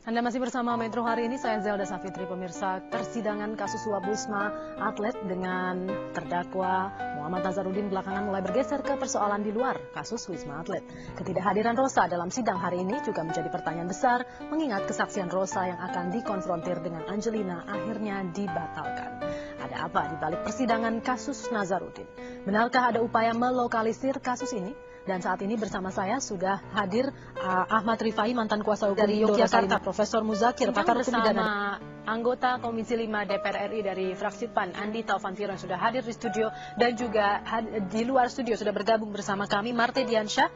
Anda masih bersama Metro hari ini, saya Zelda Safitri. Pemirsa, persidangan kasus suap Wisma Atlet dengan terdakwa Muhammad Nazarudin belakangan mulai bergeser ke persoalan di luar kasus Wisma Atlet. Ketidakhadiran Rosa dalam sidang hari ini juga menjadi pertanyaan besar, mengingat kesaksian Rosa yang akan dikonfrontir dengan Angelina akhirnya dibatalkan. Ada apa di balik persidangan kasus Nazarudin? Benarkah ada upaya melokalisir kasus ini? Dan saat ini bersama saya sudah hadir Ahmad Rifai, mantan kuasa hukum dari Yogyakarta, Profesor Muzakir, pakar hukum pidana, anggota Komisi 5 DPR RI dari fraksi PAN, Andi Taufantiro yang sudah hadir di studio, dan juga di luar studio sudah bergabung bersama kami Marte Diansyah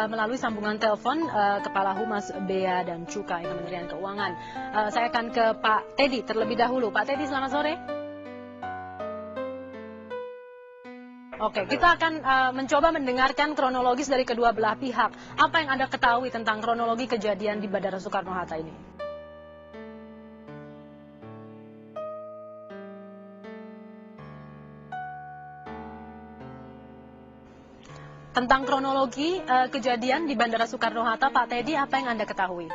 melalui sambungan telepon, Kepala Humas Bea dan Cukai Kementerian Keuangan. Saya akan ke Pak Teddy terlebih dahulu. Pak Teddy, selamat sore. Oke, kita akan mencoba mendengarkan kronologis dari kedua belah pihak. Apa yang Anda ketahui tentang kronologi kejadian di Bandara Soekarno-Hatta ini? Tentang kronologi kejadian di Bandara Soekarno-Hatta, Pak Teddy, apa yang Anda ketahui?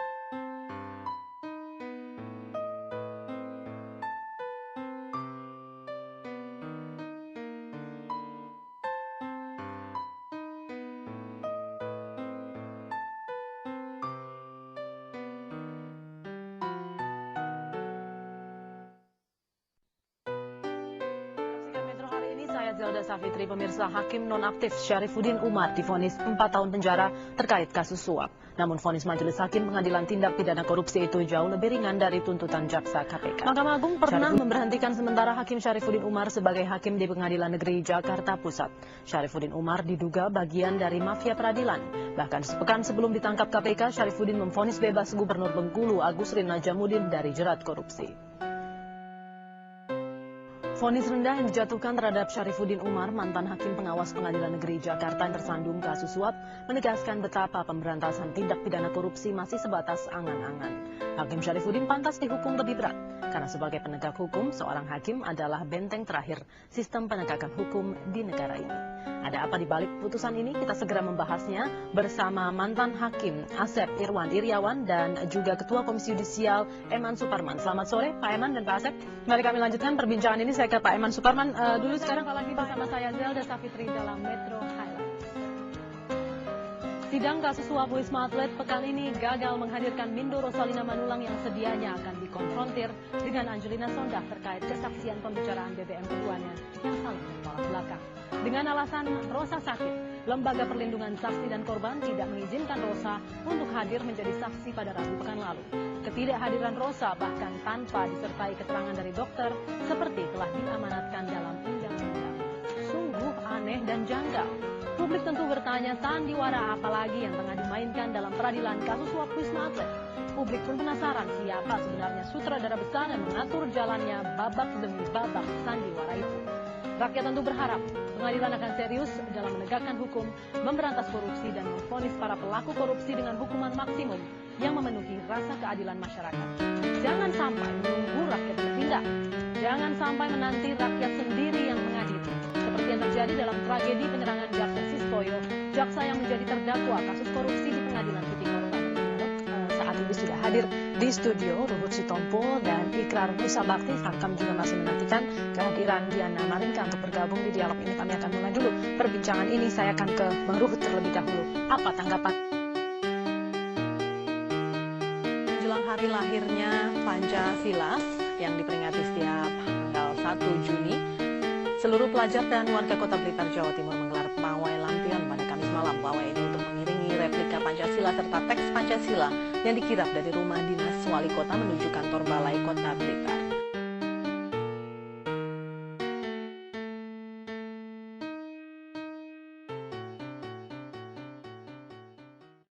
Saya Zelda Safitri. Pemirsa, hakim nonaktif Syarifuddin Umar divonis 4 tahun penjara terkait kasus suap. Namun vonis majelis hakim pengadilan tindak pidana korupsi itu jauh lebih ringan dari tuntutan jaksa KPK. Mahkamah Agung pernah memberhentikan sementara hakim Syarifuddin Umar sebagai hakim di Pengadilan Negeri Jakarta Pusat. Syarifuddin Umar diduga bagian dari mafia peradilan. Bahkan sepekan sebelum ditangkap KPK, Syarifuddin memvonis bebas Gubernur Bengkulu Agustin Najamuddin dari jerat korupsi. Vonis rendah yang dijatuhkan terhadap Syarifuddin Umar, mantan hakim pengawas Pengadilan Negeri Jakarta yang tersandung kasus suap, menegaskan betapa pemberantasan tindak pidana korupsi masih sebatas angan-angan. Hakim Syarifuddin pantas dihukum lebih berat, karena sebagai penegak hukum, seorang hakim adalah benteng terakhir sistem penegakan hukum di negara ini. Ada apa di balik putusan ini? Kita segera membahasnya bersama mantan hakim Asep Irwan Iriawan dan juga Ketua Komisi Yudisial Eman Suparman. Selamat sore Pak Eman dan Pak Asep. Mari kami lanjutkan perbincangan ini. Saya ke Pak Eman Suparman dulu. Sekarang lagi bersama saya Zelda Safitri dalam Metro Highlights. Sidang kasus suap Wisma Atlet pekan ini gagal menghadirkan Mindo Rosalina Manulang yang sedianya akan dikonfrontir dengan Angelina Sondakh terkait kesaksian pembicaraan BBM keduanya yang saling bertolak belakang. Dengan alasan Rosa sakit, Lembaga Perlindungan Saksi dan Korban tidak mengizinkan Rosa untuk hadir menjadi saksi pada Rabu pekan lalu. Ketidakhadiran Rosa bahkan tanpa disertai keterangan dari dokter seperti telah diamanatkan dalam undang-undang. Sungguh aneh dan janggal. Publik tentu bertanya, sandiwara apa lagi yang tengah dimainkan dalam peradilan kasus suap Wisma Atlet? Publik pun penasaran siapa sebenarnya sutradara besar yang mengatur jalannya babak demi babak sandiwara itu. Rakyat tentu berharap pengadilan akan serius dalam menegakkan hukum, memberantas korupsi dan memvonis para pelaku korupsi dengan hukuman maksimum yang memenuhi rasa keadilan masyarakat. Jangan sampai menunggu rakyat bertindak. Jangan sampai menanti rakyat sendiri yang mengadili. Seperti yang terjadi dalam tragedi penyerangan Jaksa Sistoyo, jaksa yang menjadi terdakwa kasus korupsi di Pengadilan Tipikor. Saat ini sudah hadir di studio Ruhut Sitompul dan Ikrar Musa Bakti. Kami juga masih menantikan kehadiran Diana Marinka untuk bergabung di dialog ini. Kami akan mulai dulu perbincangan ini. Saya akan ke Bang Ruhut terlebih dahulu. Apa tanggapan menjelang hari lahirnya Pancasila yang diperingati setiap tanggal 1 Juni? Seluruh pelajar dan warga Kota Blitar, Jawa Timur menggelar pawai lampion pada Kamis malam. Pawai ini untuk mengiringi replika Pancasila serta teks Pancasila yang dikirap dari rumah dinas wali kota menuju kantor Balai Kota Blitar.